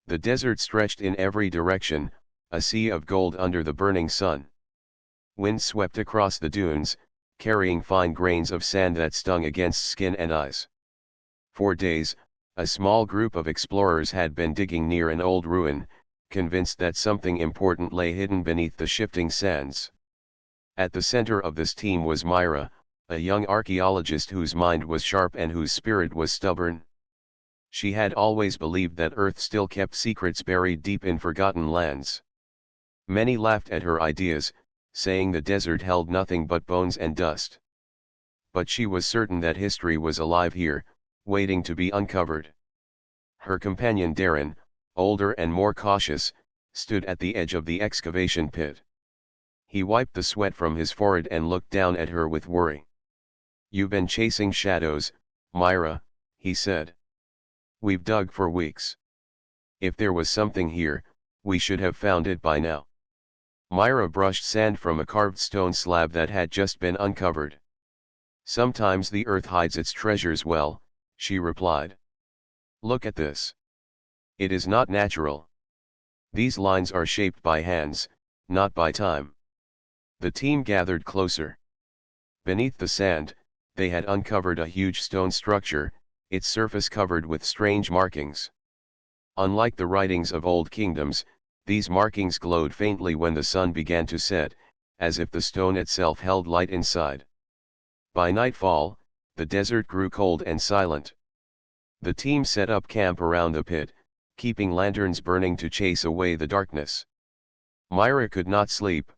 The desert stretched in every direction, a sea of gold under the burning sun. Wind swept across the dunes, carrying fine grains of sand that stung against skin and eyes. For days, a small group of explorers had been digging near an old ruin, convinced that something important lay hidden beneath the shifting sands. At the center of this team was Myra, a young archaeologist whose mind was sharp and whose spirit was stubborn. She had always believed that Earth still kept secrets buried deep in forgotten lands. Many laughed at her ideas, saying the desert held nothing but bones and dust. But she was certain that history was alive here, waiting to be uncovered. Her companion Darren, older and more cautious, stood at the edge of the excavation pit. He wiped the sweat from his forehead and looked down at her with worry. "You've been chasing shadows, Myra," he said. "We've dug for weeks. If there was something here, we should have found it by now." Myra brushed sand from a carved stone slab that had just been uncovered. "Sometimes the earth hides its treasures well," she replied. "Look at this. It is not natural. These lines are shaped by hands, not by time." The team gathered closer. Beneath the sand, they had uncovered a huge stone structure, its surface covered with strange markings. Unlike the writings of old kingdoms, these markings glowed faintly when the sun began to set, as if the stone itself held light inside. By nightfall, the desert grew cold and silent. The team set up camp around the pit, keeping lanterns burning to chase away the darkness. Myra could not sleep.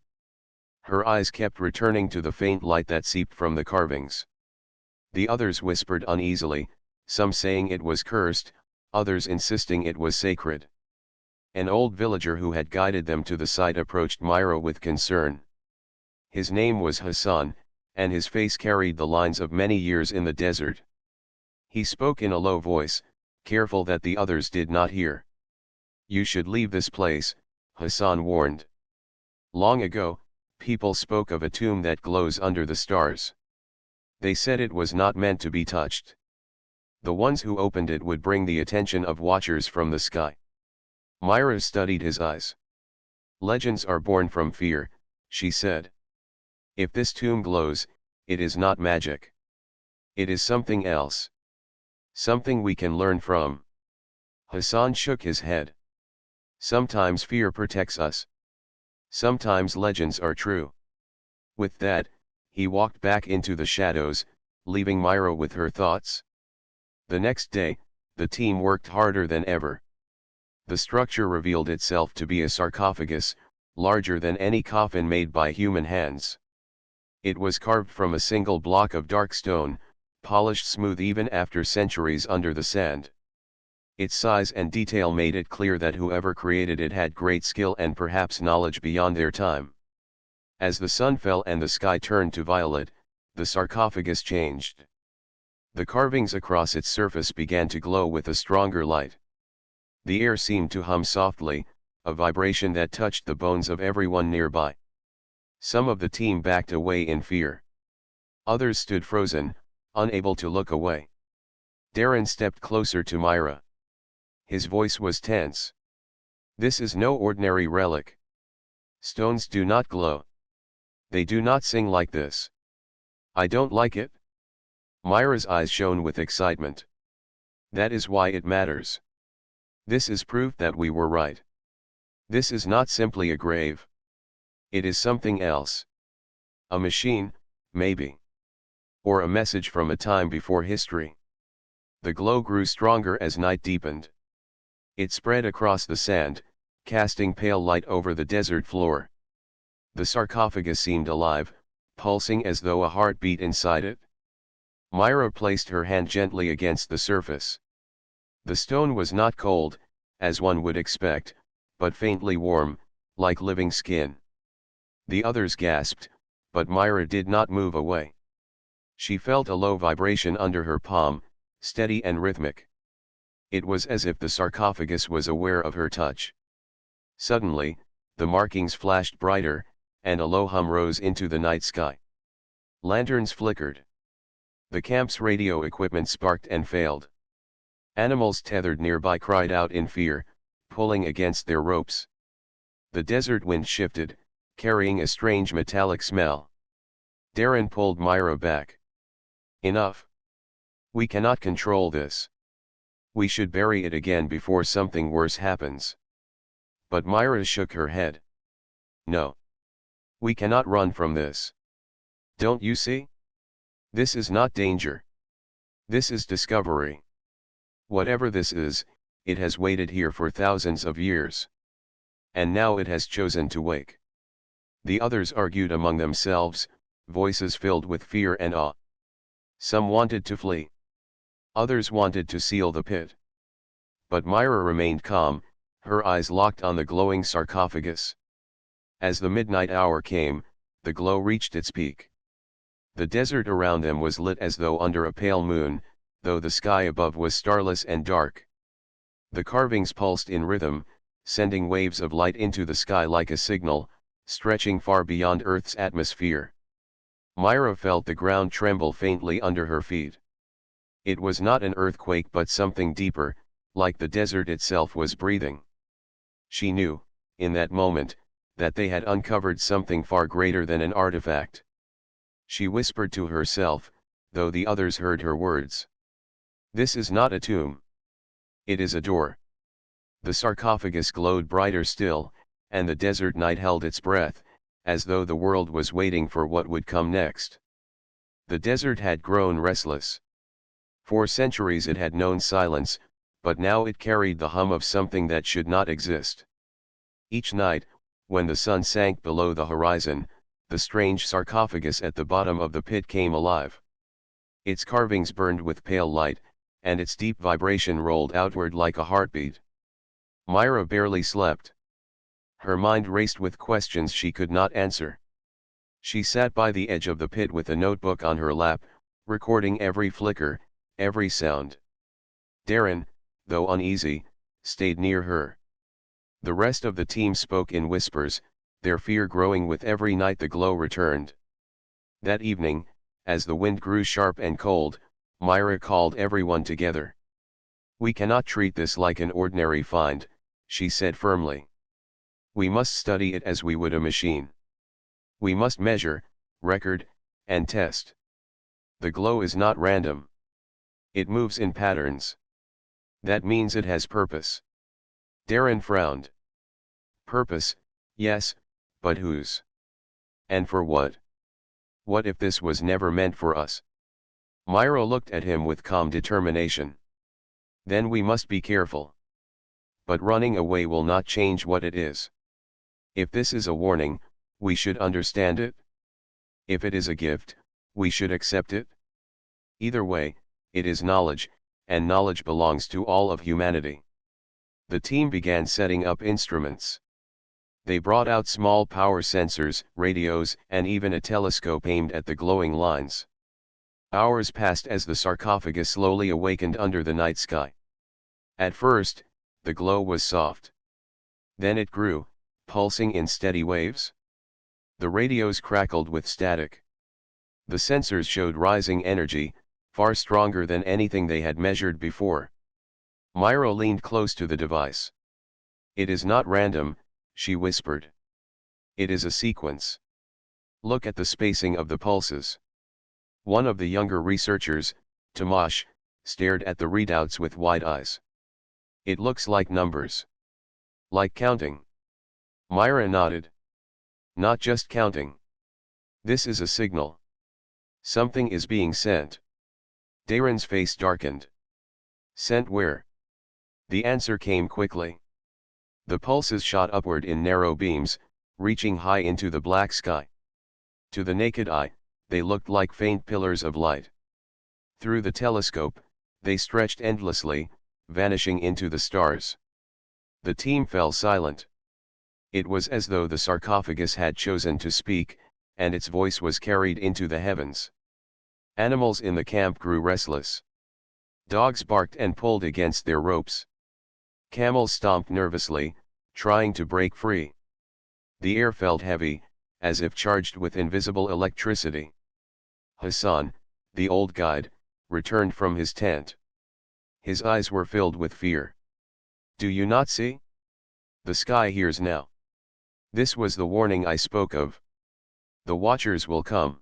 Her eyes kept returning to the faint light that seeped from the carvings. The others whispered uneasily, some saying it was cursed, others insisting it was sacred. An old villager who had guided them to the site approached Myra with concern. His name was Hassan, and his face carried the lines of many years in the desert. He spoke in a low voice, careful that the others did not hear. "You should leave this place," Hassan warned. "Long ago, people spoke of a tomb that glows under the stars. They said it was not meant to be touched. The ones who opened it would bring the attention of watchers from the sky." Myra studied his eyes. "Legends are born from fear," she said. "If this tomb glows, it is not magic. It is something else. Something we can learn from." Hassan shook his head. "Sometimes fear protects us. Sometimes legends are true." With that, he walked back into the shadows, leaving Myra with her thoughts. The next day, the team worked harder than ever. The structure revealed itself to be a sarcophagus, larger than any coffin made by human hands. It was carved from a single block of dark stone, polished smooth even after centuries under the sand. Its size and detail made it clear that whoever created it had great skill and perhaps knowledge beyond their time. As the sun fell and the sky turned to violet, the sarcophagus changed. The carvings across its surface began to glow with a stronger light. The air seemed to hum softly, a vibration that touched the bones of everyone nearby. Some of the team backed away in fear. Others stood frozen, unable to look away. Darren stepped closer to Myra. His voice was tense. "This is no ordinary relic. Stones do not glow. They do not sing like this. I don't like it." Myra's eyes shone with excitement. "That is why it matters. This is proof that we were right. This is not simply a grave. It is something else. A machine, maybe. Or a message from a time before history." The glow grew stronger as night deepened. It spread across the sand, casting pale light over the desert floor. The sarcophagus seemed alive, pulsing as though a heart beat inside it. Myra placed her hand gently against the surface. The stone was not cold, as one would expect, but faintly warm, like living skin. The others gasped, but Myra did not move away. She felt a low vibration under her palm, steady and rhythmic. It was as if the sarcophagus was aware of her touch. Suddenly, the markings flashed brighter, and a low hum rose into the night sky. Lanterns flickered. The camp's radio equipment sparked and failed. Animals tethered nearby cried out in fear, pulling against their ropes. The desert wind shifted, carrying a strange metallic smell. Darren pulled Myra back. Enough. We cannot control this. We should bury it again before something worse happens. But Myra shook her head. No. We cannot run from this. Don't you see? This is not danger. This is discovery. Whatever this is, it has waited here for thousands of years. And now it has chosen to wake. The others argued among themselves, voices filled with fear and awe. Some wanted to flee. Others wanted to seal the pit. But Myra remained calm, her eyes locked on the glowing sarcophagus. As the midnight hour came, the glow reached its peak. The desert around them was lit as though under a pale moon, though the sky above was starless and dark. The carvings pulsed in rhythm, sending waves of light into the sky like a signal, stretching far beyond Earth's atmosphere. Myra felt the ground tremble faintly under her feet. It was not an earthquake but something deeper, like the desert itself was breathing. She knew, in that moment, that they had uncovered something far greater than an artifact. She whispered to herself, though the others heard her words. This is not a tomb. It is a door. The sarcophagus glowed brighter still, and the desert night held its breath, as though the world was waiting for what would come next. The desert had grown restless. For centuries it had known silence, but now it carried the hum of something that should not exist. Each night, when the sun sank below the horizon, the strange sarcophagus at the bottom of the pit came alive. Its carvings burned with pale light, and its deep vibration rolled outward like a heartbeat. Myra barely slept. Her mind raced with questions she could not answer. She sat by the edge of the pit with a notebook on her lap, recording every flicker, every sound. Darren, though uneasy, stayed near her. The rest of the team spoke in whispers, their fear growing with every night the glow returned. That evening, as the wind grew sharp and cold, Myra called everyone together. We cannot treat this like an ordinary find, she said firmly. We must study it as we would a machine. We must measure, record, and test. The glow is not random. It moves in patterns. That means it has purpose. Darren frowned. Purpose, yes, but whose? And for what? What if this was never meant for us? Myra looked at him with calm determination. Then we must be careful. But running away will not change what it is. If this is a warning, we should understand it. If it is a gift, we should accept it. Either way, it is knowledge, and knowledge belongs to all of humanity. The team began setting up instruments. They brought out small power sensors, radios, and even a telescope aimed at the glowing lines. Hours passed as the sarcophagus slowly awakened under the night sky. At first, the glow was soft. Then it grew, pulsing in steady waves. The radios crackled with static. The sensors showed rising energy, far stronger than anything they had measured before. Myra leaned close to the device. It is not random, she whispered. It is a sequence. Look at the spacing of the pulses. One of the younger researchers, Tomasz, stared at the readouts with wide eyes. It looks like numbers. Like counting. Myra nodded. Not just counting. This is a signal. Something is being sent. Darren's face darkened. Sent where? The answer came quickly. The pulses shot upward in narrow beams, reaching high into the black sky. To the naked eye, they looked like faint pillars of light. Through the telescope, they stretched endlessly, vanishing into the stars. The team fell silent. It was as though the sarcophagus had chosen to speak, and its voice was carried into the heavens. Animals in the camp grew restless. Dogs barked and pulled against their ropes. Camels stomped nervously, trying to break free. The air felt heavy, as if charged with invisible electricity. Hassan, the old guide, returned from his tent. His eyes were filled with fear. Do you not see? The sky hears now. This was the warning I spoke of. The watchers will come.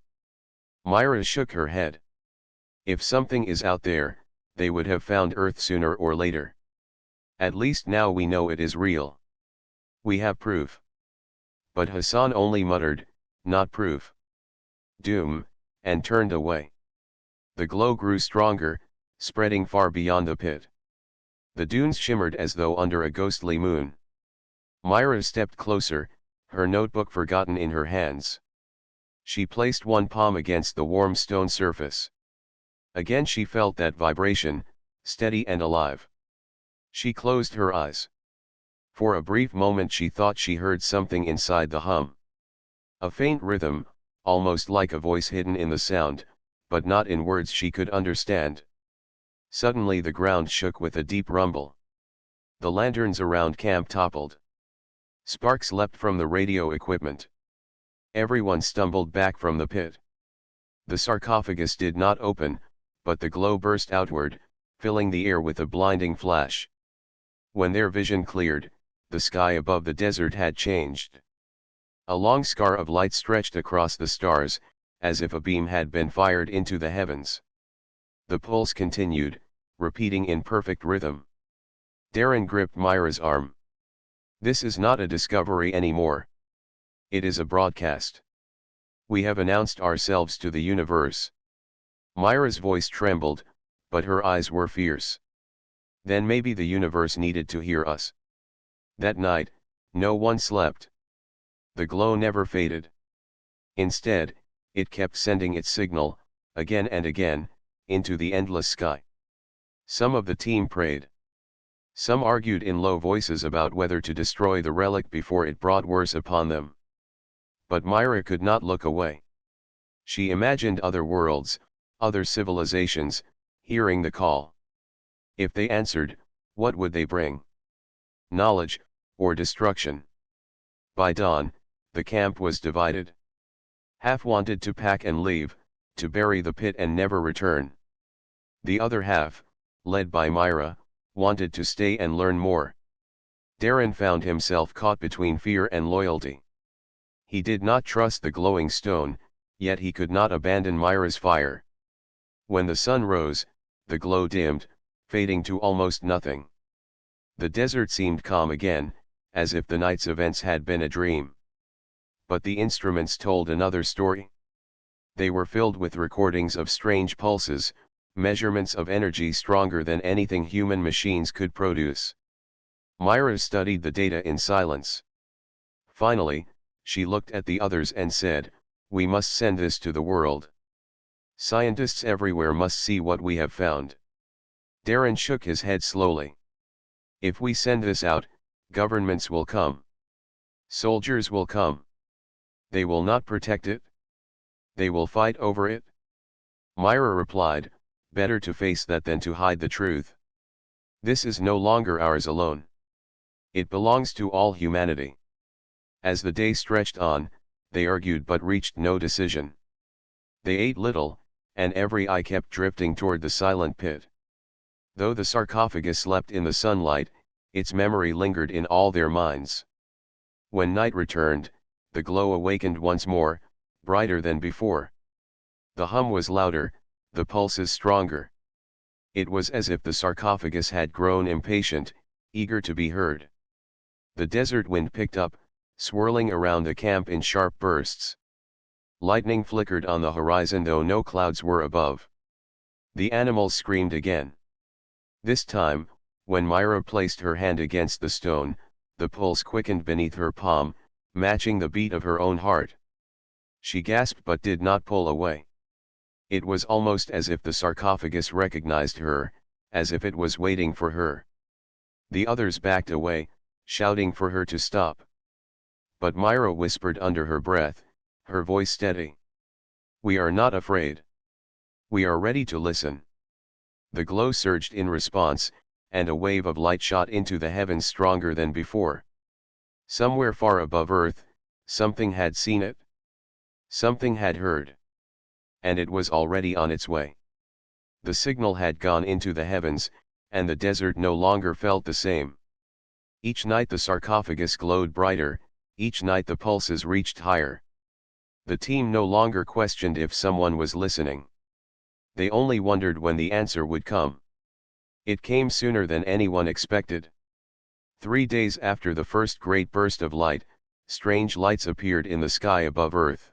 Myra shook her head. If something is out there, they would have found Earth sooner or later. At least now we know it is real. We have proof. But Hassan only muttered, not proof. Doom, and turned away. The glow grew stronger, spreading far beyond the pit. The dunes shimmered as though under a ghostly moon. Myra stepped closer, her notebook forgotten in her hands. She placed one palm against the warm stone surface. Again she felt that vibration, steady and alive. She closed her eyes. For a brief moment she thought she heard something inside the hum. A faint rhythm, almost like a voice hidden in the sound, but not in words she could understand. Suddenly the ground shook with a deep rumble. The lanterns around camp toppled. Sparks leapt from the radio equipment. Everyone stumbled back from the pit. The sarcophagus did not open, but the glow burst outward, filling the air with a blinding flash. When their vision cleared, the sky above the desert had changed. A long scar of light stretched across the stars, as if a beam had been fired into the heavens. The pulse continued, repeating in perfect rhythm. Darren gripped Myra's arm. This is not a discovery anymore. It is a broadcast. We have announced ourselves to the universe. Myra's voice trembled, but her eyes were fierce. Then maybe the universe needed to hear us. That night, no one slept. The glow never faded. Instead, it kept sending its signal, again and again, into the endless sky. Some of the team prayed. Some argued in low voices about whether to destroy the relic before it brought worse upon them. But Myra could not look away. She imagined other worlds, other civilizations, hearing the call. If they answered, what would they bring? Knowledge, or destruction? By dawn, the camp was divided. Half wanted to pack and leave, to bury the pit and never return. The other half, led by Myra, wanted to stay and learn more. Darren found himself caught between fear and loyalty. He did not trust the glowing stone, yet he could not abandon Myra's fire. When the sun rose, the glow dimmed, fading to almost nothing. The desert seemed calm again, as if the night's events had been a dream. But the instruments told another story. They were filled with recordings of strange pulses, measurements of energy stronger than anything human machines could produce. Myra studied the data in silence. Finally, she looked at the others and said, "We must send this to the world. Scientists everywhere must see what we have found." Darren shook his head slowly. "If we send this out, governments will come. Soldiers will come. They will not protect it. They will fight over it." Myra replied, "Better to face that than to hide the truth. This is no longer ours alone. It belongs to all humanity." As the day stretched on, they argued but reached no decision. They ate little, and every eye kept drifting toward the silent pit. Though the sarcophagus slept in the sunlight, its memory lingered in all their minds. When night returned, the glow awakened once more, brighter than before. The hum was louder, the pulses stronger. It was as if the sarcophagus had grown impatient, eager to be heard. The desert wind picked up, swirling around the camp in sharp bursts. Lightning flickered on the horizon though no clouds were above. The animals screamed again. This time, when Myra placed her hand against the stone, the pulse quickened beneath her palm, matching the beat of her own heart. She gasped but did not pull away. It was almost as if the sarcophagus recognized her, as if it was waiting for her. The others backed away, shouting for her to stop. But Myra whispered under her breath, her voice steady. "We are not afraid. We are ready to listen." The glow surged in response, and a wave of light shot into the heavens stronger than before. Somewhere far above Earth, something had seen it. Something had heard. And it was already on its way. The signal had gone into the heavens, and the desert no longer felt the same. Each night the sarcophagus glowed brighter, each night the pulses reached higher. The team no longer questioned if someone was listening. They only wondered when the answer would come. It came sooner than anyone expected. 3 days after the first great burst of light, strange lights appeared in the sky above Earth.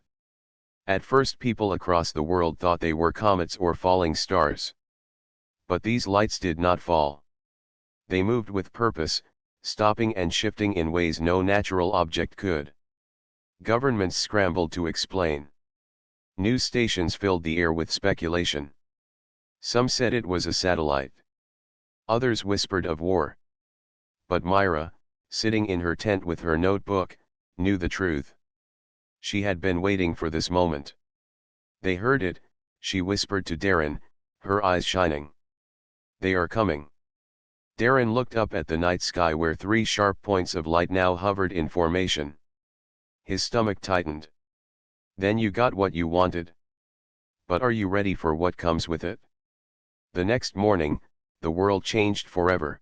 At first people across the world thought they were comets or falling stars. But these lights did not fall. They moved with purpose, stopping and shifting in ways no natural object could. Governments scrambled to explain. News stations filled the air with speculation. Some said it was a satellite. Others whispered of war. But Myra, sitting in her tent with her notebook, knew the truth. She had been waiting for this moment. They heard it, she whispered to Darren, her eyes shining. They are coming. Darren looked up at the night sky where 3 sharp points of light now hovered in formation. His stomach tightened. Then you got what you wanted. But are you ready for what comes with it? The next morning, the world changed forever.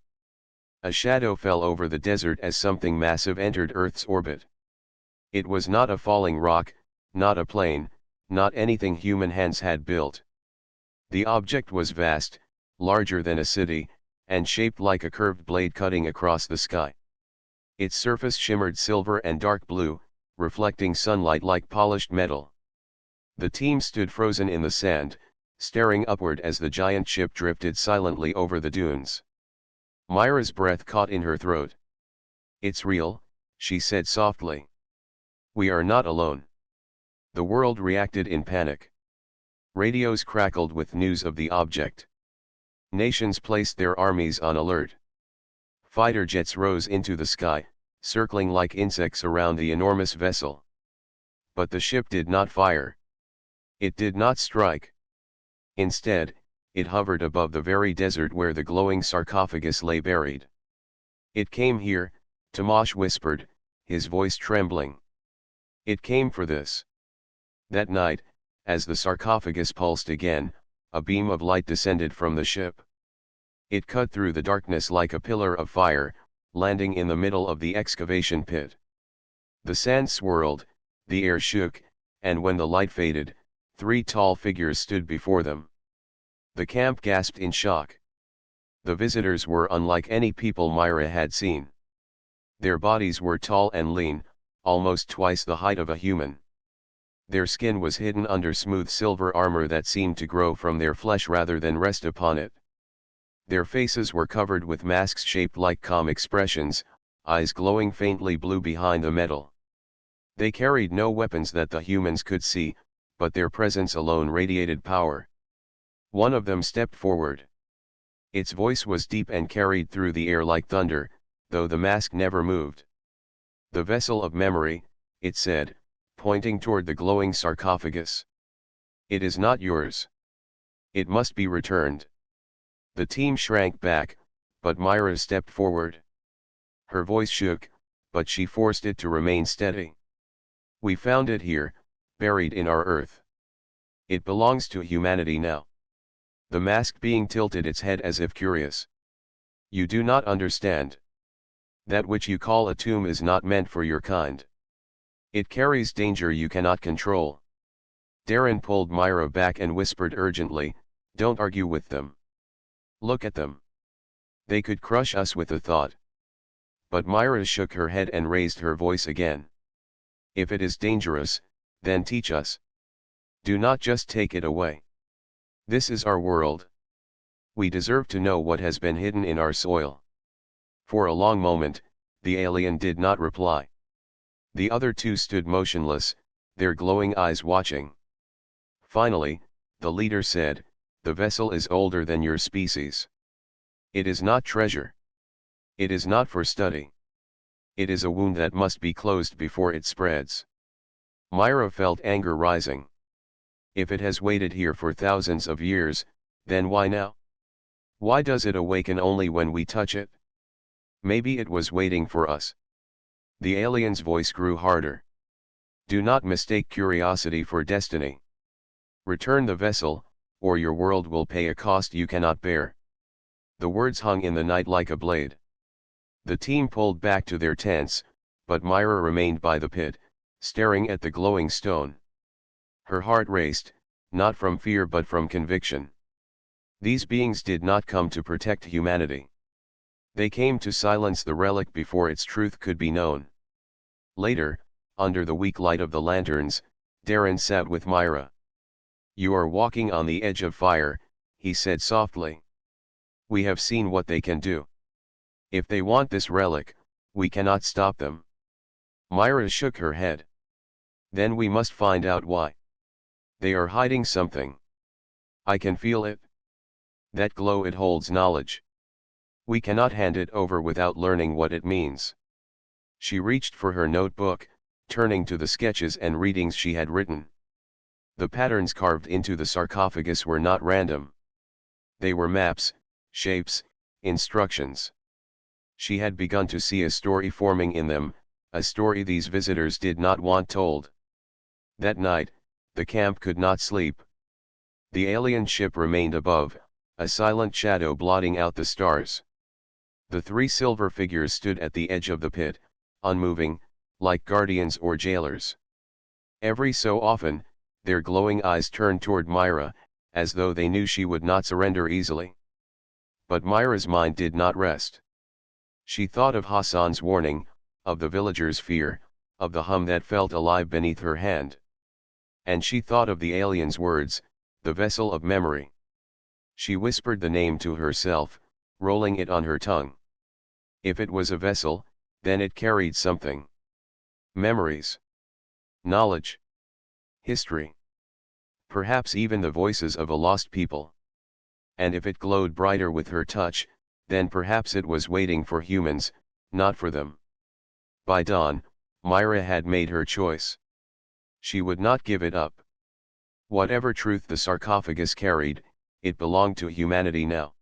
A shadow fell over the desert as something massive entered Earth's orbit. It was not a falling rock, not a plane, not anything human hands had built. The object was vast, larger than a city, and shaped like a curved blade cutting across the sky. Its surface shimmered silver and dark blue, reflecting sunlight like polished metal. The team stood frozen in the sand, staring upward as the giant ship drifted silently over the dunes. Myra's breath caught in her throat. It's real, she said softly. We are not alone. The world reacted in panic. Radios crackled with news of the object. Nations placed their armies on alert. Fighter jets rose into the sky, circling like insects around the enormous vessel. But the ship did not fire. It did not strike. Instead, it hovered above the very desert where the glowing sarcophagus lay buried. It came here, Tomash whispered, his voice trembling. It came for this. That night, as the sarcophagus pulsed again, a beam of light descended from the ship. It cut through the darkness like a pillar of fire, landing in the middle of the excavation pit. The sand swirled, the air shook, and when the light faded, 3 tall figures stood before them. The camp gasped in shock. The visitors were unlike any people Myra had seen. Their bodies were tall and lean, almost twice the height of a human. Their skin was hidden under smooth silver armor that seemed to grow from their flesh rather than rest upon it. Their faces were covered with masks shaped like calm expressions, eyes glowing faintly blue behind the metal. They carried no weapons that the humans could see, but their presence alone radiated power. One of them stepped forward. Its voice was deep and carried through the air like thunder, though the mask never moved. The vessel of memory, it said, pointing toward the glowing sarcophagus. It is not yours. It must be returned. The team shrank back, but Myra stepped forward. Her voice shook, but she forced it to remain steady. We found it here, buried in our Earth. It belongs to humanity now. The mask being tilted its head as if curious. You do not understand. That which you call a tomb is not meant for your kind. It carries danger you cannot control. Darren pulled Myra back and whispered urgently, don't argue with them. Look at them. They could crush us with a thought. But Myra shook her head and raised her voice again. If it is dangerous, then teach us. Do not just take it away. This is our world. We deserve to know what has been hidden in our soil. For a long moment, the alien did not reply. The other 2 stood motionless, their glowing eyes watching. Finally, the leader said, the vessel is older than your species. It is not treasure. It is not for study. It is a wound that must be closed before it spreads. Myra felt anger rising. If it has waited here for thousands of years, then why now? Why does it awaken only when we touch it? Maybe it was waiting for us. The alien's voice grew harder. Do not mistake curiosity for destiny. Return the vessel, or your world will pay a cost you cannot bear. The words hung in the night like a blade. The team pulled back to their tents, but Myra remained by the pit, staring at the glowing stone. Her heart raced, not from fear but from conviction. These beings did not come to protect humanity. They came to silence the relic before its truth could be known. Later, under the weak light of the lanterns, Darren sat with Myra. "You are walking on the edge of fire," he said softly. "We have seen what they can do. If they want this relic, we cannot stop them." Myra shook her head. "Then we must find out why. They are hiding something. I can feel it. That glow, it holds knowledge. We cannot hand it over without learning what it means." She reached for her notebook, turning to the sketches and readings she had written. The patterns carved into the sarcophagus were not random. They were maps, shapes, instructions. She had begun to see a story forming in them, a story these visitors did not want told. That night, the camp could not sleep. The alien ship remained above, a silent shadow blotting out the stars. The three silver figures stood at the edge of the pit, unmoving, like guardians or jailers. Every so often, their glowing eyes turned toward Myra, as though they knew she would not surrender easily. But Myra's mind did not rest. She thought of Hassan's warning, of the villagers' fear, of the hum that felt alive beneath her hand. And she thought of the alien's words, the vessel of memory. She whispered the name to herself, rolling it on her tongue. If it was a vessel, then it carried something. Memories. Knowledge. History. Perhaps even the voices of a lost people. And if it glowed brighter with her touch, then perhaps it was waiting for humans, not for them. By dawn, Myra had made her choice. She would not give it up. Whatever truth the sarcophagus carried, it belonged to humanity now.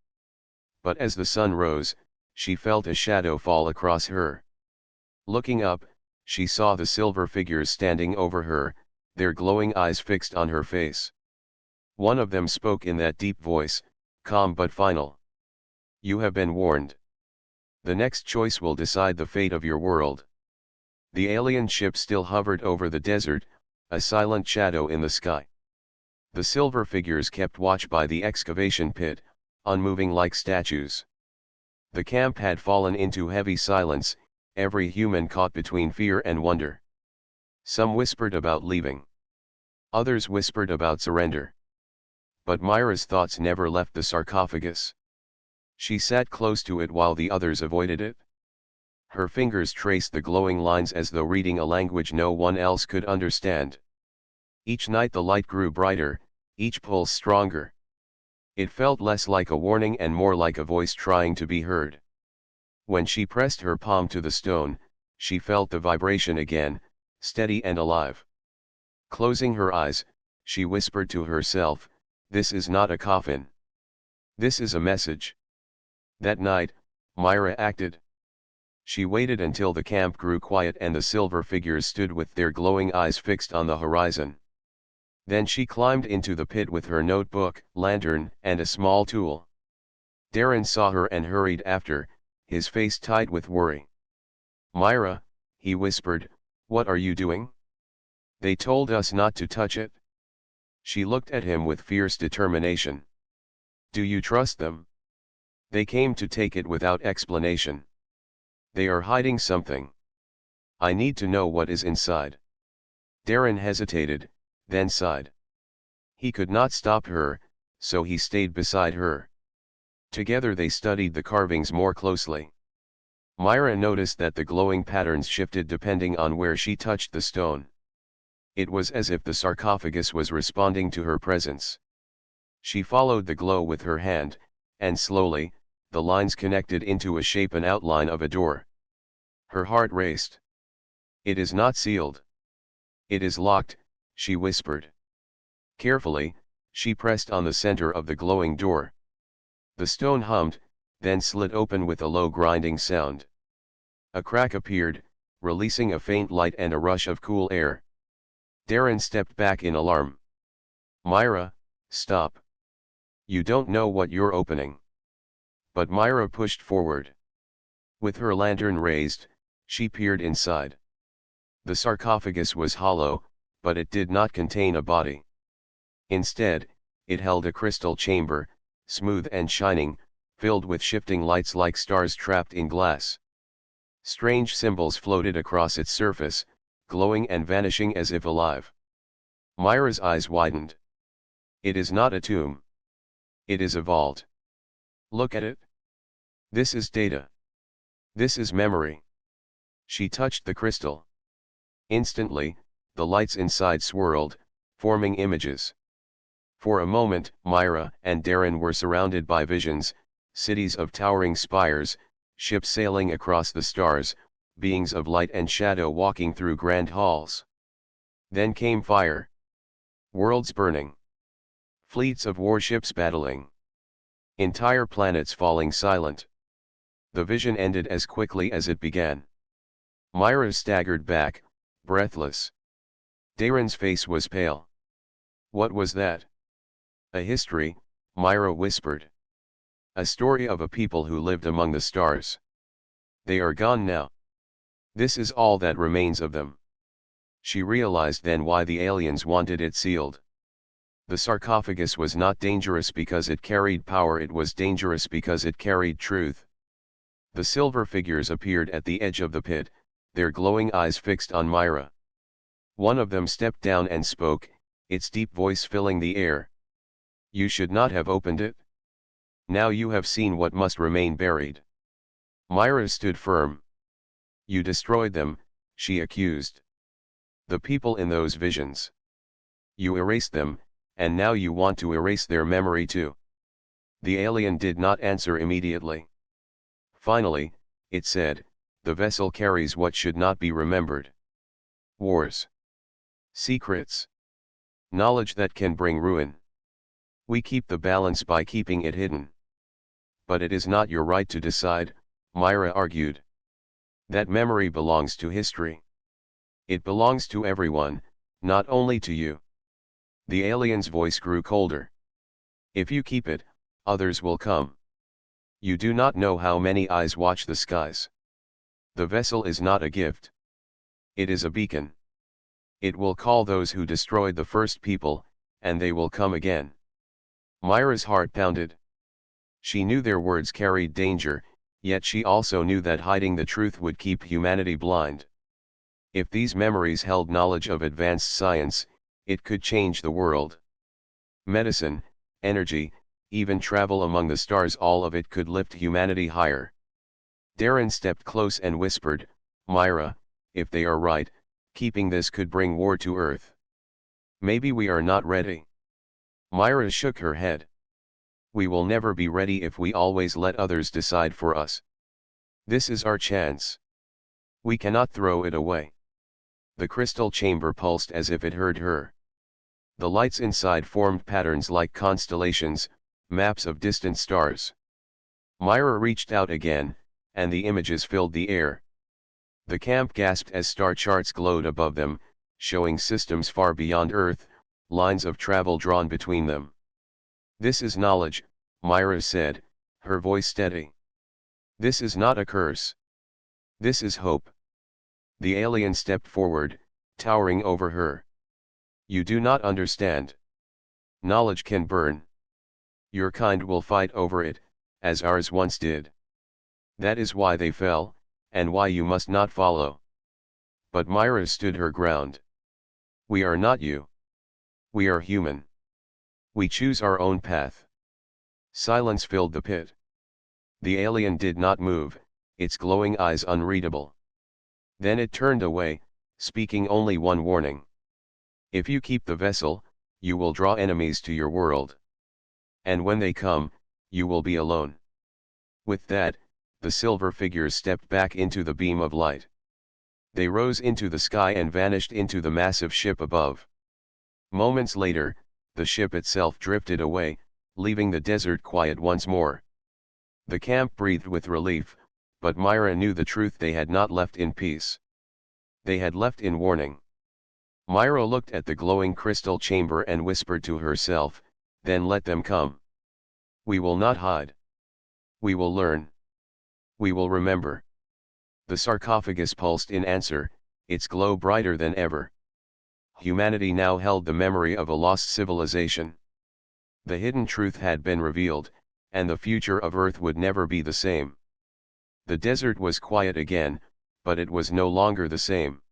But as the sun rose, she felt a shadow fall across her. Looking up, she saw the silver figures standing over her, their glowing eyes fixed on her face. One of them spoke in that deep voice, calm but final. "You have been warned. The next choice will decide the fate of your world." The alien ship still hovered over the desert, a silent shadow in the sky. The silver figures kept watch by the excavation pit, unmoving like statues. The camp had fallen into heavy silence, every human caught between fear and wonder. Some whispered about leaving. Others whispered about surrender. But Myra's thoughts never left the sarcophagus. She sat close to it while the others avoided it. Her fingers traced the glowing lines as though reading a language no one else could understand. Each night the light grew brighter, each pulse stronger. It felt less like a warning and more like a voice trying to be heard. When she pressed her palm to the stone, she felt the vibration again, steady and alive. Closing her eyes, she whispered to herself, "This is not a coffin. This is a message." That night, Myra acted. She waited until the camp grew quiet and the silver figures stood with their glowing eyes fixed on the horizon. Then she climbed into the pit with her notebook, lantern, and a small tool. Darren saw her and hurried after, his face tight with worry. "Myra," he whispered, "what are you doing? They told us not to touch it." She looked at him with fierce determination. "Do you trust them? They came to take it without explanation. They are hiding something. I need to know what is inside." Darren hesitated, then sighed. He could not stop her, so he stayed beside her. Together they studied the carvings more closely. Myra noticed that the glowing patterns shifted depending on where she touched the stone. It was as if the sarcophagus was responding to her presence. She followed the glow with her hand, and slowly, the lines connected into a shape and outline of a door. Her heart raced. "It is not sealed. It is locked," she whispered. Carefully, she pressed on the center of the glowing door. The stone hummed, then slid open with a low grinding sound. A crack appeared, releasing a faint light and a rush of cool air. Darren stepped back in alarm. "Myra, stop. You don't know what you're opening." But Myra pushed forward. With her lantern raised, she peered inside. The sarcophagus was hollow, but it did not contain a body. Instead, it held a crystal chamber, smooth and shining, filled with shifting lights like stars trapped in glass. Strange symbols floated across its surface, glowing and vanishing as if alive. Myra's eyes widened. It is not a tomb. It is a vault. Look at it. This is data. This is memory. She touched the crystal. Instantly, the lights inside swirled, forming images. For a moment, Myra and Darren were surrounded by visions, cities of towering spires, ships sailing across the stars, beings of light and shadow walking through grand halls. Then came fire. Worlds burning. Fleets of warships battling. Entire planets falling silent. The vision ended as quickly as it began. Myra staggered back, breathless. Darren's face was pale. What was that? A history, Myra whispered. A story of a people who lived among the stars. They are gone now. This is all that remains of them. She realized then why the aliens wanted it sealed. The sarcophagus was not dangerous because it carried power, it was dangerous because it carried truth. The silver figures appeared at the edge of the pit, their glowing eyes fixed on Myra. One of them stepped down and spoke, its deep voice filling the air. You should not have opened it. Now you have seen what must remain buried. Myra stood firm. You destroyed them, she accused. The people in those visions. You erased them, and now you want to erase their memory too. The alien did not answer immediately. Finally, it said, the vessel carries what should not be remembered. Wars. Secrets. Knowledge that can bring ruin. We keep the balance by keeping it hidden. But it is not your right to decide, Myra argued. That memory belongs to history. It belongs to everyone, not only to you. The alien's voice grew colder. If you keep it, others will come. You do not know how many eyes watch the skies. The vessel is not a gift. It is a beacon. It will call those who destroyed the first people, and they will come again. Myra's heart pounded. She knew their words carried danger, yet she also knew that hiding the truth would keep humanity blind. If these memories held knowledge of advanced science, it could change the world. Medicine, energy, even travel among the stars, all of it could lift humanity higher. Darren stepped close and whispered, Myra, if they are right, keeping this could bring war to Earth. Maybe we are not ready. Myra shook her head. We will never be ready if we always let others decide for us. This is our chance. We cannot throw it away. The crystal chamber pulsed as if it heard her. The lights inside formed patterns like constellations, maps of distant stars. Myra reached out again, and the images filled the air. The camp gasped as star charts glowed above them, showing systems far beyond Earth, lines of travel drawn between them. This is knowledge, Myra said, her voice steady. This is not a curse. This is hope. The alien stepped forward, towering over her. You do not understand. Knowledge can burn. Your kind will fight over it, as ours once did. That is why they fell, and why you must not follow. But Myra stood her ground. We are not you. We are human. We choose our own path. Silence filled the pit. The alien did not move, its glowing eyes unreadable. Then it turned away, speaking only one warning. If you keep the vessel, you will draw enemies to your world. And when they come, you will be alone. With that, the silver figures stepped back into the beam of light. They rose into the sky and vanished into the massive ship above. Moments later, the ship itself drifted away, leaving the desert quiet once more. The camp breathed with relief, but Myra knew the truth: they had not left in peace. They had left in warning. Myra looked at the glowing crystal chamber and whispered to herself, then let them come. We will not hide. We will learn. We will remember. The sarcophagus pulsed in answer, its glow brighter than ever. Humanity now held the memory of a lost civilization. The hidden truth had been revealed, and the future of Earth would never be the same. The desert was quiet again, but it was no longer the same.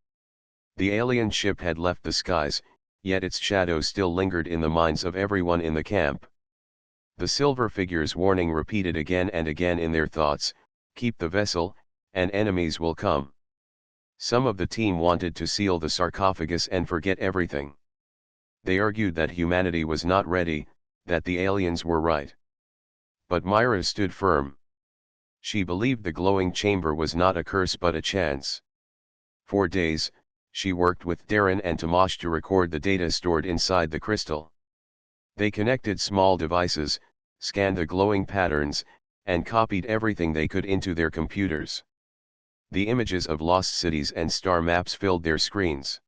The alien ship had left the skies, yet its shadow still lingered in the minds of everyone in the camp. The silver figure's warning repeated again and again in their thoughts, "Keep the vessel, and enemies will come." Some of the team wanted to seal the sarcophagus and forget everything. They argued that humanity was not ready, that the aliens were right. But Myra stood firm. She believed the glowing chamber was not a curse but a chance. For days, she worked with Darren and Tomasz to record the data stored inside the crystal. They connected small devices, scanned the glowing patterns, and copied everything they could into their computers. The images of lost cities and star maps filled their screens.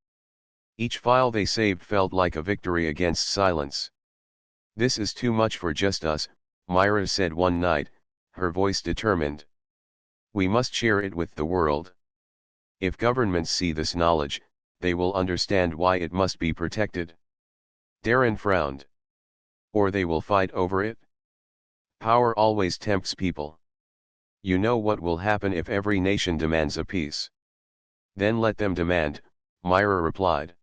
Each file they saved felt like a victory against silence. "This is too much for just us," Myra said one night, her voice determined. "We must share it with the world. If governments see this knowledge, they will understand why it must be protected." Darren frowned. "Or they will fight over it? Power always tempts people. You know what will happen if every nation demands a peace." "Then let them demand," Myra replied.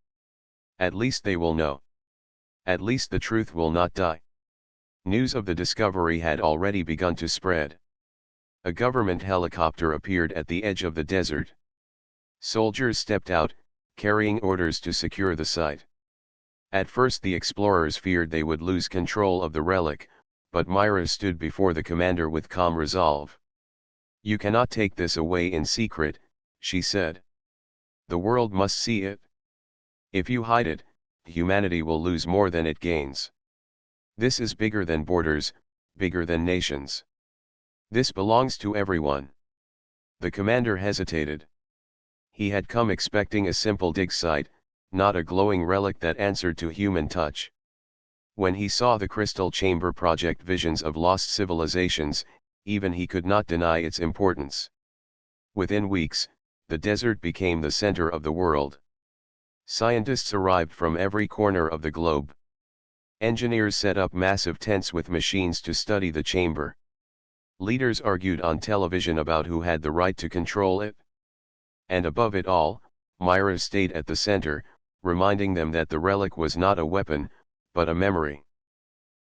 "At least they will know. At least the truth will not die." News of the discovery had already begun to spread. A government helicopter appeared at the edge of the desert. Soldiers stepped out, carrying orders to secure the site. At first the explorers feared they would lose control of the relic, but Myra stood before the commander with calm resolve. "You cannot take this away in secret," she said. "The world must see it. If you hide it, humanity will lose more than it gains. This is bigger than borders, bigger than nations. This belongs to everyone." The commander hesitated. He had come expecting a simple dig site, not a glowing relic that answered to human touch. When he saw the crystal chamber project visions of lost civilizations, even he could not deny its importance. Within weeks, the desert became the center of the world. Scientists arrived from every corner of the globe. Engineers set up massive tents with machines to study the chamber. Leaders argued on television about who had the right to control it. And above it all, Myra stayed at the center, reminding them that the relic was not a weapon, but a memory.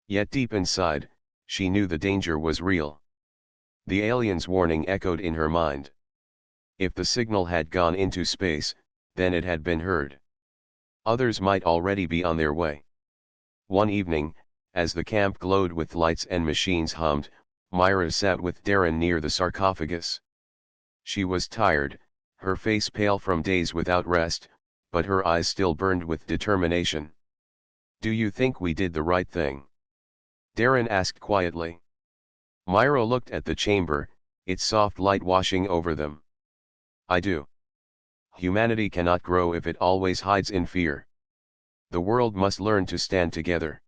Yet deep inside, she knew the danger was real. The aliens' warning echoed in her mind. If the signal had gone into space, then it had been heard. Others might already be on their way. One evening, as the camp glowed with lights and machines hummed, Myra sat with Darren near the sarcophagus. She was tired, her face pale from days without rest, but her eyes still burned with determination. "Do you think we did the right thing?" Darren asked quietly. Myra looked at the chamber, its soft light washing over them. "I do. Humanity cannot grow if it always hides in fear. The world must learn to stand together.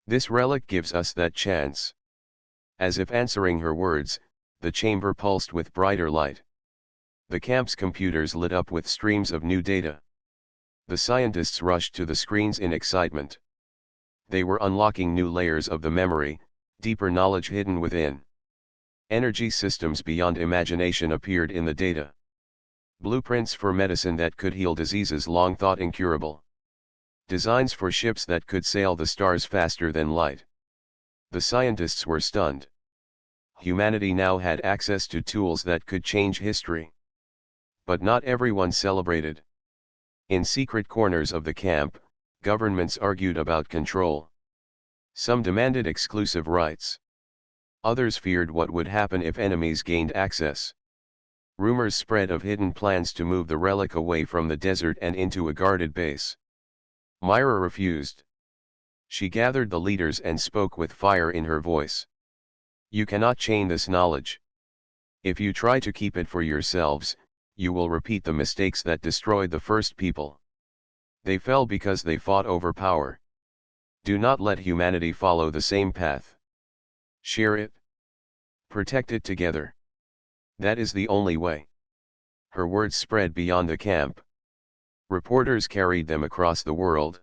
This relic gives us that chance." As if answering her words, the chamber pulsed with brighter light. The camp's computers lit up with streams of new data. The scientists rushed to the screens in excitement. They were unlocking new layers of the memory, deeper knowledge hidden within. Energy systems beyond imagination appeared in the data. Blueprints for medicine that could heal diseases long thought incurable. Designs for ships that could sail the stars faster than light. The scientists were stunned. Humanity now had access to tools that could change history. But not everyone celebrated. In secret corners of the camp, governments argued about control. Some demanded exclusive rights. Others feared what would happen if enemies gained access. Rumors spread of hidden plans to move the relic away from the desert and into a guarded base. Myra refused. She gathered the leaders and spoke with fire in her voice. "You cannot chain this knowledge. If you try to keep it for yourselves, you will repeat the mistakes that destroyed the first people. They fell because they fought over power. Do not let humanity follow the same path. Share it. Protect it together. That is the only way." Her words spread beyond the camp. Reporters carried them across the world.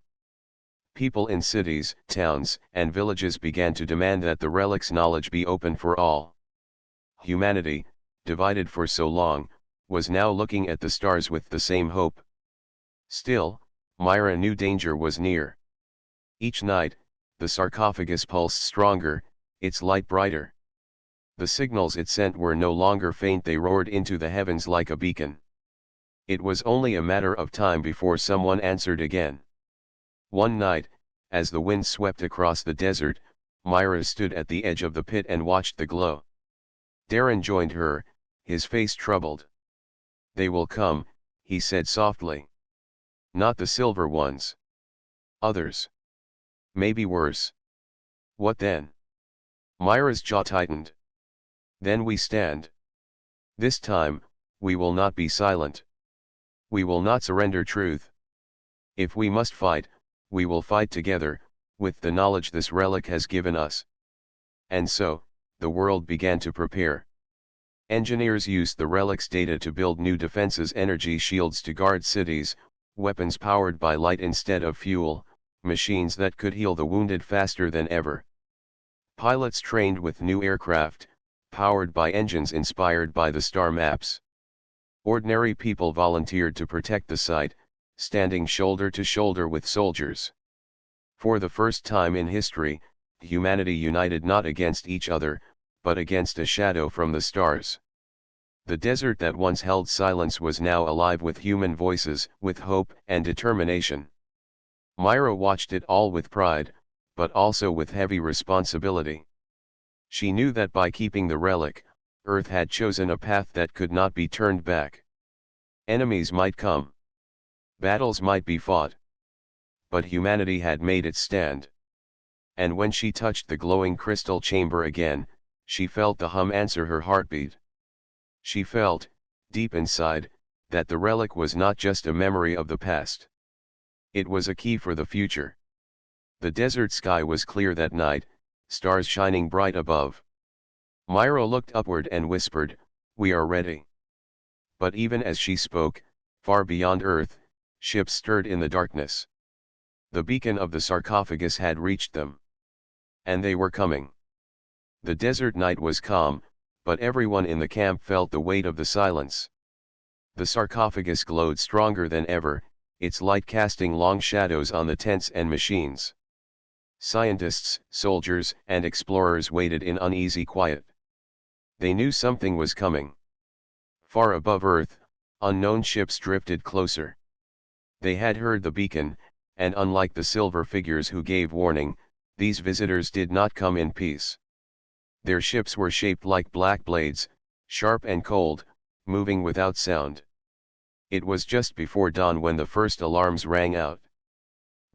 People in cities, towns, and villages began to demand that the relic's knowledge be open for all. Humanity, divided for so long, was now looking at the stars with the same hope. Still, Myra knew danger was near. Each night, the sarcophagus pulsed stronger, its light brighter. The signals it sent were no longer faint, they roared into the heavens like a beacon. It was only a matter of time before someone answered again. One night, as the wind swept across the desert, Myra stood at the edge of the pit and watched the glow. Darren joined her, his face troubled. "They will come," he said softly. "Not the silver ones. Others. Maybe worse." "What then?" Myra's jaw tightened. "Then we stand. This time, we will not be silent. We will not surrender truth. If we must fight, we will fight together, with the knowledge this relic has given us." And so, the world began to prepare. Engineers used the relic's data to build new defenses, energy shields to guard cities, weapons powered by light instead of fuel, machines that could heal the wounded faster than ever. Pilots trained with new aircraft, powered by engines inspired by the star maps. Ordinary people volunteered to protect the site, standing shoulder to shoulder with soldiers. For the first time in history, humanity united not against each other, but against a shadow from the stars. The desert that once held silence was now alive with human voices, with hope and determination. Myra watched it all with pride, but also with heavy responsibility. She knew that by keeping the relic, Earth had chosen a path that could not be turned back. Enemies might come. Battles might be fought. But humanity had made its stand. And when she touched the glowing crystal chamber again, she felt the hum answer her heartbeat. She felt, deep inside, that the relic was not just a memory of the past. It was a key for the future. The desert sky was clear that night, stars shining bright above. Myra looked upward and whispered, "We are ready." But even as she spoke, far beyond Earth, ships stirred in the darkness. The beacon of the sarcophagus had reached them. And they were coming. The desert night was calm, but everyone in the camp felt the weight of the silence. The sarcophagus glowed stronger than ever, its light casting long shadows on the tents and machines. Scientists, soldiers, and explorers waited in uneasy quiet. They knew something was coming. Far above Earth, unknown ships drifted closer. They had heard the beacon, and unlike the silver figures who gave warning, these visitors did not come in peace. Their ships were shaped like black blades, sharp and cold, moving without sound. It was just before dawn when the first alarms rang out.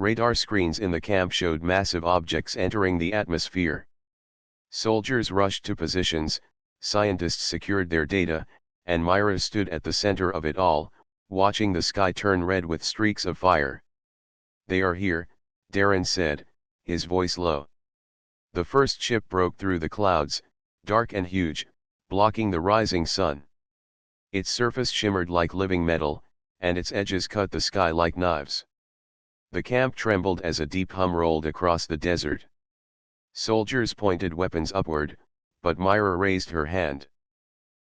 Radar screens in the camp showed massive objects entering the atmosphere. Soldiers rushed to positions, scientists secured their data, and Myra stood at the center of it all, watching the sky turn red with streaks of fire. "They are here," Darren said, his voice low. The first ship broke through the clouds, dark and huge, blocking the rising sun. Its surface shimmered like living metal, and its edges cut the sky like knives. The camp trembled as a deep hum rolled across the desert. Soldiers pointed weapons upward, but Myra raised her hand.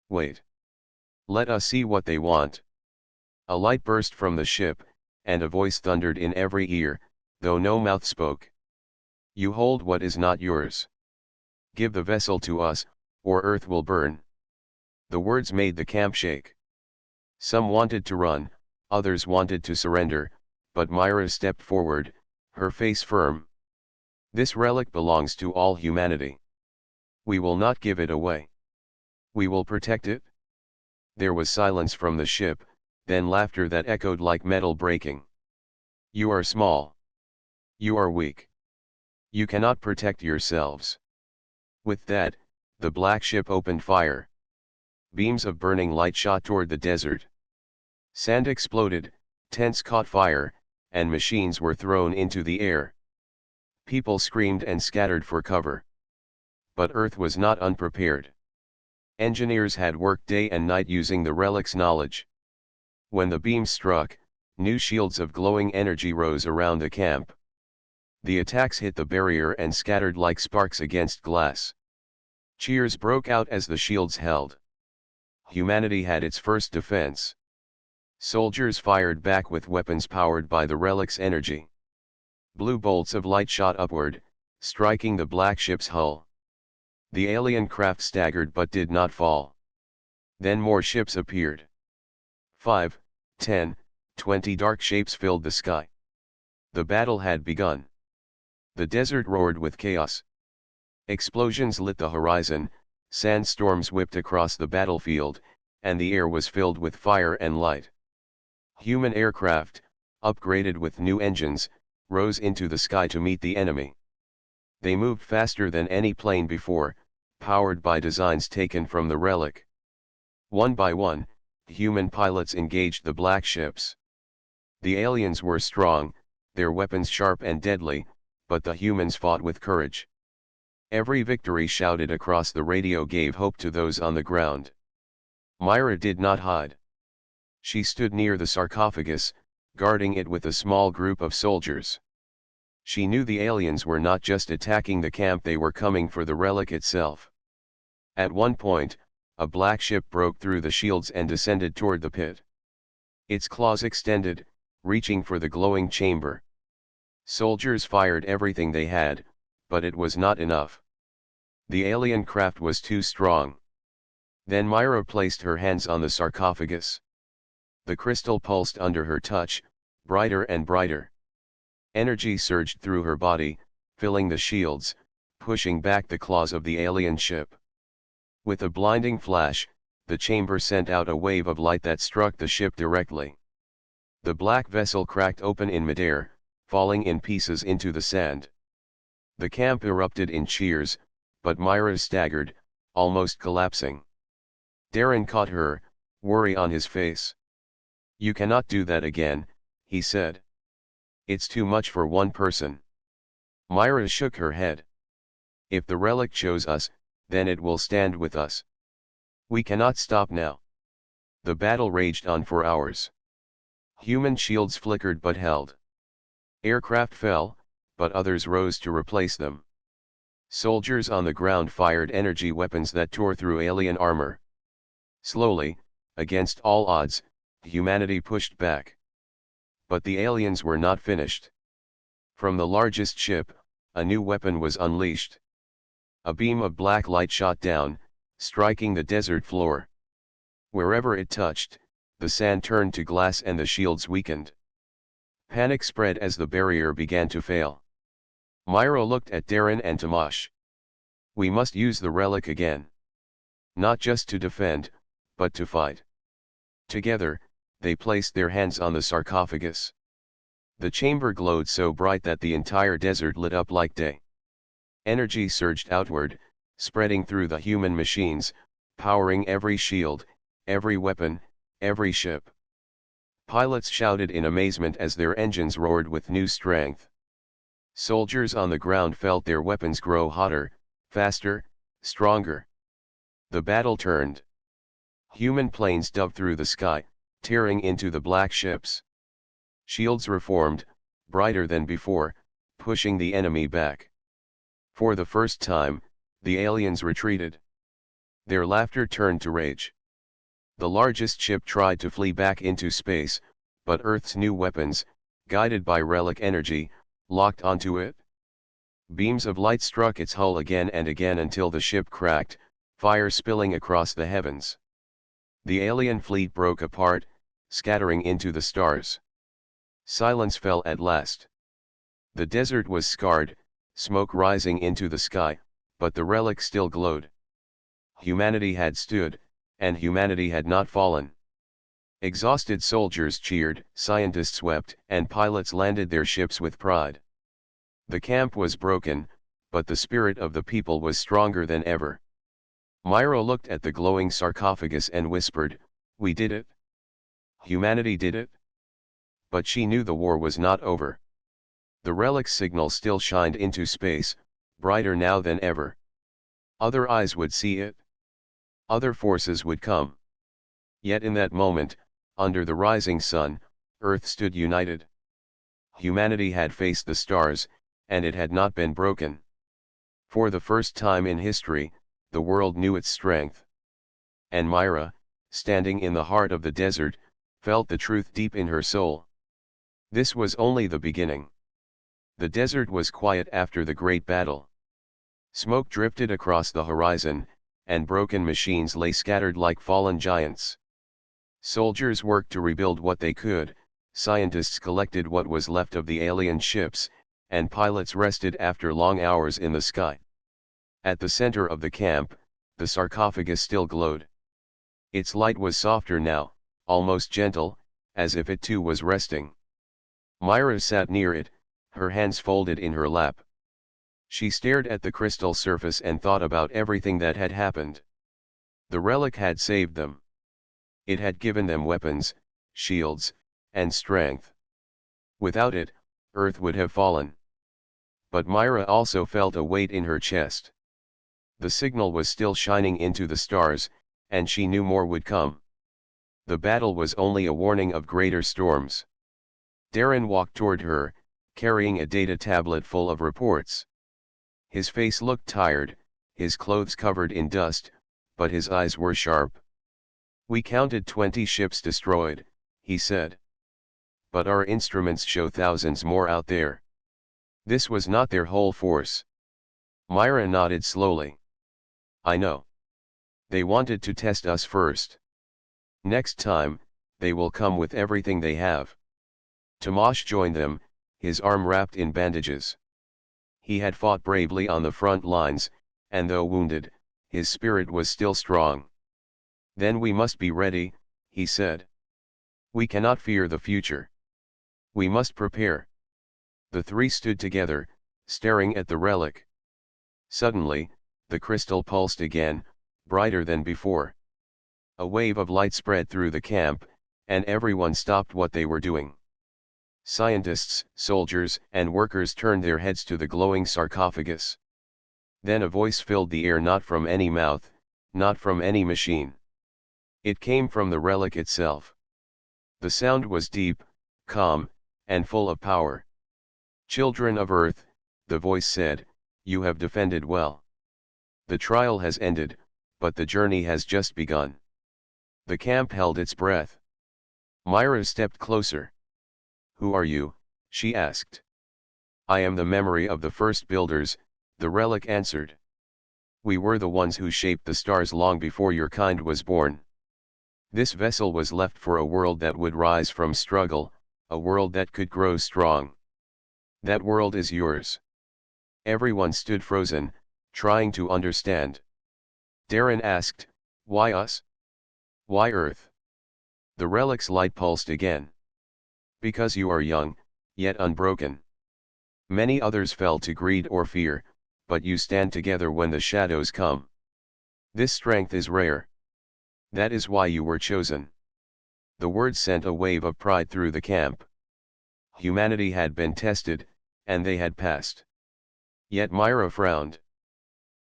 "Wait. Let us see what they want." A light burst from the ship, and a voice thundered in every ear, though no mouth spoke. "You hold what is not yours. Give the vessel to us, or Earth will burn." The words made the camp shake. Some wanted to run, others wanted to surrender, but Myra stepped forward, her face firm. "This relic belongs to all humanity. We will not give it away. We will protect it." There was silence from the ship, then laughter that echoed like metal breaking. "You are small. You are weak. You cannot protect yourselves." With that, the black ship opened fire. Beams of burning light shot toward the desert. Sand exploded, tents caught fire, and machines were thrown into the air. People screamed and scattered for cover. But Earth was not unprepared. Engineers had worked day and night using the relic's knowledge. When the beam struck, new shields of glowing energy rose around the camp. The attacks hit the barrier and scattered like sparks against glass. Cheers broke out as the shields held. Humanity had its first defense. Soldiers fired back with weapons powered by the relic's energy. Blue bolts of light shot upward, striking the black ship's hull. The alien craft staggered but did not fall. Then more ships appeared. 5, 10, 20 dark shapes filled the sky. The battle had begun. The desert roared with chaos. Explosions lit the horizon, sandstorms whipped across the battlefield, and the air was filled with fire and light. Human aircraft, upgraded with new engines, rose into the sky to meet the enemy. They moved faster than any plane before, powered by designs taken from the relic. One by one, human pilots engaged the black ships. The aliens were strong, their weapons sharp and deadly, but the humans fought with courage. Every victory shouted across the radio gave hope to those on the ground. Myra did not hide. She stood near the sarcophagus, guarding it with a small group of soldiers. She knew the aliens were not just attacking the camp, they were coming for the relic itself. At one point, a black ship broke through the shields and descended toward the pit. Its claws extended, reaching for the glowing chamber. Soldiers fired everything they had, but it was not enough. The alien craft was too strong. Then Myra placed her hands on the sarcophagus. The crystal pulsed under her touch, brighter and brighter. Energy surged through her body, filling the shields, pushing back the claws of the alien ship. With a blinding flash, the chamber sent out a wave of light that struck the ship directly. The black vessel cracked open in midair, falling in pieces into the sand. The camp erupted in cheers, but Myra staggered, almost collapsing. Darren caught her, worry on his face. "You cannot do that again," he said. "It's too much for one person." Myra shook her head. "If the relic chose us, then it will stand with us. We cannot stop now." The battle raged on for hours. Human shields flickered but held. Aircraft fell, but others rose to replace them. Soldiers on the ground fired energy weapons that tore through alien armor. Slowly, against all odds, humanity pushed back. But the aliens were not finished. From the largest ship, a new weapon was unleashed. A beam of black light shot down, striking the desert floor. Wherever it touched, the sand turned to glass and the shields weakened. Panic spread as the barrier began to fail. Myra looked at Darren and Tomash. "We must use the relic again. Not just to defend, but to fight." Together, they placed their hands on the sarcophagus. The chamber glowed so bright that the entire desert lit up like day. Energy surged outward, spreading through the human machines, powering every shield, every weapon, every ship. Pilots shouted in amazement as their engines roared with new strength. Soldiers on the ground felt their weapons grow hotter, faster, stronger. The battle turned. Human planes dove through the sky, tearing into the black ships. Shields reformed, brighter than before, pushing the enemy back. For the first time, the aliens retreated. Their laughter turned to rage. The largest ship tried to flee back into space, but Earth's new weapons, guided by relic energy, locked onto it. Beams of light struck its hull again and again until the ship cracked, fire spilling across the heavens. The alien fleet broke apart, scattering into the stars. Silence fell at last. The desert was scarred, smoke rising into the sky, but the relic still glowed. Humanity had stood, and humanity had not fallen. Exhausted soldiers cheered, scientists wept, and pilots landed their ships with pride. The camp was broken, but the spirit of the people was stronger than ever. Myra looked at the glowing sarcophagus and whispered, "We did it. Humanity did it." But she knew the war was not over. The relic's signal still shined into space, brighter now than ever. Other eyes would see it. Other forces would come. Yet in that moment, Under the rising sun, Earth stood united. Humanity had faced the stars, and it had not been broken. For the first time in history, the world knew its strength. And Myra, standing in the heart of the desert, felt the truth deep in her soul. This was only the beginning. The desert was quiet after the great battle. Smoke drifted across the horizon, and broken machines lay scattered like fallen giants. Soldiers worked to rebuild what they could, scientists collected what was left of the alien ships, and pilots rested after long hours in the sky. At the center of the camp, the sarcophagus still glowed. Its light was softer now, almost gentle, as if it too was resting. Myra sat near it, her hands folded in her lap. She stared at the crystal surface and thought about everything that had happened. The relic had saved them. It had given them weapons, shields, and strength. Without it, Earth would have fallen. But Myra also felt a weight in her chest. The signal was still shining into the stars, and she knew more would come. The battle was only a warning of greater storms. Darren walked toward her, carrying a data tablet full of reports. His face looked tired, his clothes covered in dust, but his eyes were sharp. "We counted 20 ships destroyed," he said. "But our instruments show thousands more out there. This was not their whole force." Myra nodded slowly. "I know. They wanted to test us first. Next time, they will come with everything they have." Tomasz joined them, his arm wrapped in bandages. He had fought bravely on the front lines, and though wounded, his spirit was still strong. "Then we must be ready," he said. "We cannot fear the future. We must prepare." The three stood together, staring at the relic. Suddenly, the crystal pulsed again, brighter than before. A wave of light spread through the camp, and everyone stopped what they were doing. Scientists, soldiers, and workers turned their heads to the glowing sarcophagus. Then a voice filled the air, not from any mouth, not from any machine. It came from the relic itself. The sound was deep, calm, and full of power. "Children of Earth," the voice said, "you have defended well. The trial has ended, but the journey has just begun." The camp held its breath. Myra stepped closer. "Who are you?" she asked. "I am the memory of the first builders," the relic answered. "We were the ones who shaped the stars long before your kind was born. This vessel was left for a world that would rise from struggle, a world that could grow strong. That world is yours." Everyone stood frozen, trying to understand. Darren asked, "Why us? Why Earth?" The relic's light pulsed again. "Because you are young, yet unbroken. Many others fell to greed or fear, but you stand together when the shadows come. This strength is rare. That is why you were chosen." The words sent a wave of pride through the camp. Humanity had been tested, and they had passed. Yet Myra frowned.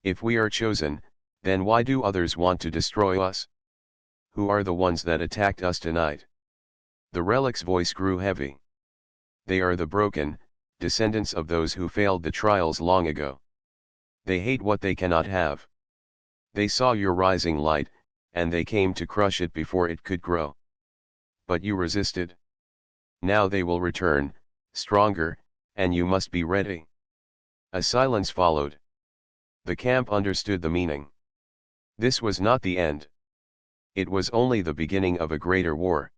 "If we are chosen, then why do others want to destroy us? Who are the ones that attacked us tonight?" The relic's voice grew heavy. "They are the broken, descendants of those who failed the trials long ago. They hate what they cannot have. They saw your rising light, and they came to crush it before it could grow. But you resisted. Now they will return, stronger, and you must be ready." A silence followed. The camp understood the meaning. This was not the end. It was only the beginning of a greater war.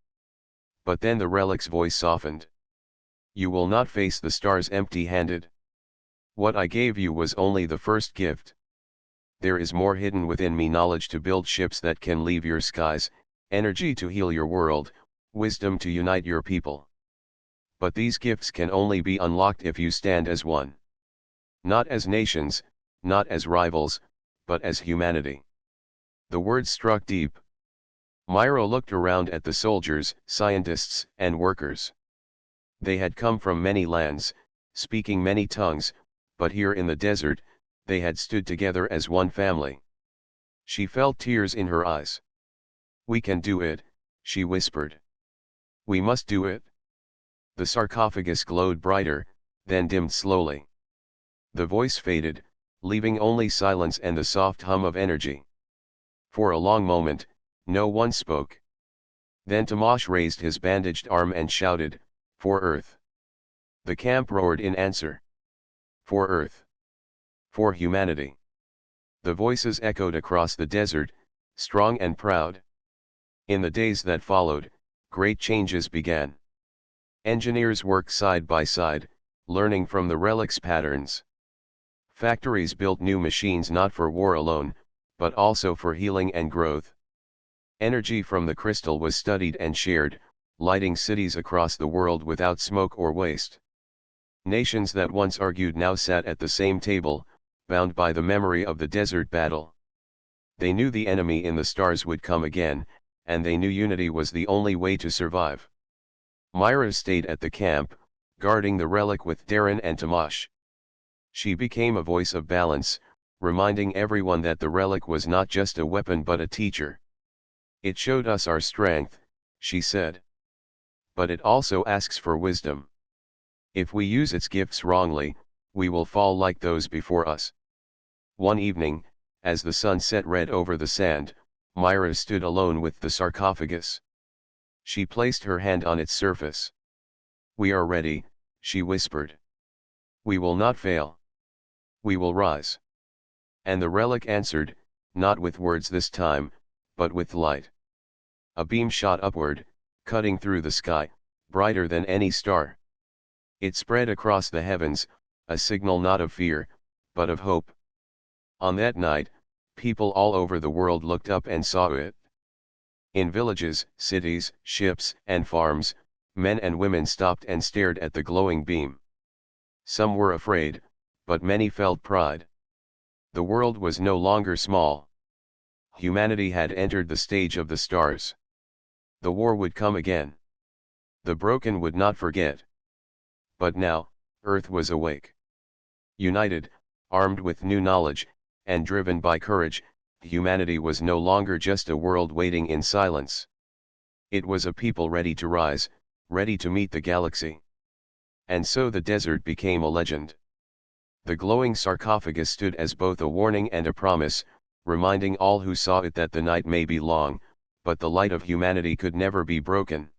But then the relic's voice softened. "You will not face the stars empty-handed. What I gave you was only the first gift. There is more hidden within me: knowledge to build ships that can leave your skies, energy to heal your world, wisdom to unite your people. But these gifts can only be unlocked if you stand as one. Not as nations, not as rivals, but as humanity." The words struck deep. Myra looked around at the soldiers, scientists, and workers. They had come from many lands, speaking many tongues, but here in the desert, they had stood together as one family. She felt tears in her eyes. "We can do it," she whispered. We must do it. The sarcophagus glowed brighter, then dimmed slowly. The voice faded, leaving only silence and the soft hum of energy. For a long moment, no one spoke. Then Tomasz raised his bandaged arm and shouted, "For Earth!" The camp roared in answer. For Earth! For humanity! The voices echoed across the desert, strong and proud. In the days that followed, great changes began. Engineers worked side by side, learning from the relic's patterns. Factories built new machines not for war alone, but also for healing and growth. Energy from the crystal was studied and shared, lighting cities across the world without smoke or waste. Nations that once argued now sat at the same table, bound by the memory of the desert battle. They knew the enemy in the stars would come again, and they knew unity was the only way to survive. Myra stayed at the camp, guarding the relic with Darren and Tomasz. She became a voice of balance, reminding everyone that the relic was not just a weapon but a teacher. It showed us our strength, she said. But it also asks for wisdom. If we use its gifts wrongly, we will fall like those before us. One evening, as the sun set red over the sand, Myra stood alone with the sarcophagus. She placed her hand on its surface. "We are ready," she whispered. "We will not fail. We will rise." And the relic answered, not with words this time, but with light. A beam shot upward, cutting through the sky, brighter than any star. It spread across the heavens, a signal not of fear, but of hope. On that night, people all over the world looked up and saw it. In villages, cities, ships, and farms, men and women stopped and stared at the glowing beam. Some were afraid, but many felt pride. The world was no longer small. Humanity had entered the stage of the stars. The war would come again. The broken would not forget. But now, Earth was awake. United, armed with new knowledge, and driven by courage, humanity was no longer just a world waiting in silence. It was a people ready to rise, ready to meet the galaxy. And so the desert became a legend. The glowing sarcophagus stood as both a warning and a promise, reminding all who saw it that the night may be long, but the light of humanity could never be broken.